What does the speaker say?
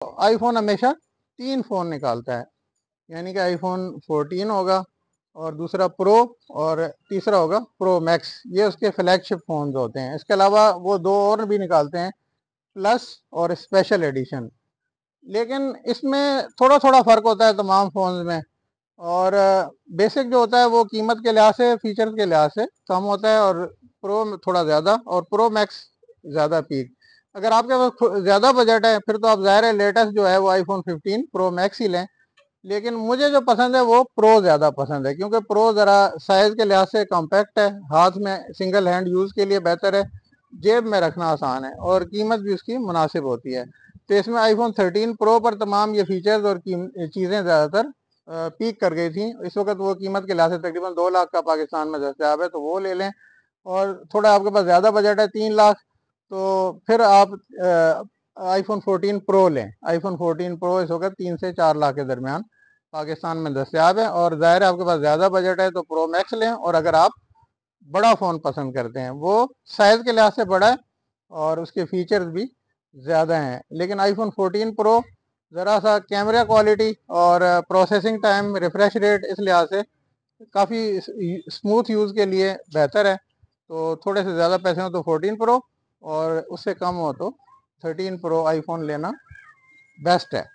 IPhone हमेशा 3 phone निकालता है, यानी कि आईफोन 14 होगा और दूसरा प्रो और तीसरा होगा प्रो मैक्स। ये उसके फ्लैगशिप फ़ोन्स होते हैं। इसके अलावा वो 2 और भी निकालते हैं, प्लस और स्पेशल एडिशन। लेकिन इसमें थोड़ा-थोड़ा फ़र्क होता है तमाम फ़ोन्स में। और बेसिक जो होता है वो कीमत के लिहाज से, फीचर्स के लिहाज से कम होता है, और प्रो में थोड़ा ज़्यादा, और प्रो मैक्स ज़्यादा पीक। अगर आपके पास ज़्यादा बजट है फिर तो आप ज़ाहिर है लेटेस्ट जो है वो आईफोन 15 प्रो मैक्स ही लें। लेकिन मुझे जो पसंद है वो प्रो ज़्यादा पसंद है, क्योंकि प्रो ज़रा साइज़ के लिहाज से कॉम्पैक्ट है, हाथ में सिंगल हैंड यूज़ के लिए बेहतर है, जेब में रखना आसान है, और कीमत भी उसकी मुनासिब होती है। तो इसमें आईफोन 13 प्रो पर तमाम ये फीचर्स और चीज़ें ज़्यादातर पीक कर गई थी। इस वक्त वो कीमत के लिहाज से तकरीबन 2 लाख का पाकिस्तान में दस्तयाब है, तो वो ले लें। और थोड़ा आपके पास ज़्यादा बजट है, 3 लाख, तो फिर आप आईफोन 14 प्रो लें। आईफोन 14 प्रो इस वक्त 3 से 4 लाख के दरमियान पाकिस्तान में दस्तयाब है। और ज़ाहिर है आपके पास ज़्यादा बजट है तो प्रो मैक्स लें, और अगर आप बड़ा फ़ोन पसंद करते हैं, वो साइज़ के लिहाज से बड़ा है और उसके फीचर्स भी ज़्यादा हैं, लेकिन आईफोन 14 प्रो ज़रा सा कैमरा क्वालिटी और प्रोसेसिंग टाइम, रिफ्रेश रेट, इस लिहाज से काफ़ी स्मूथ यूज़ के लिए बेहतर है। तो थोड़े से ज़्यादा पैसे हो तो 14 प्रो, और उससे कम हो तो 13 प्रो आईफोन लेना बेस्ट है।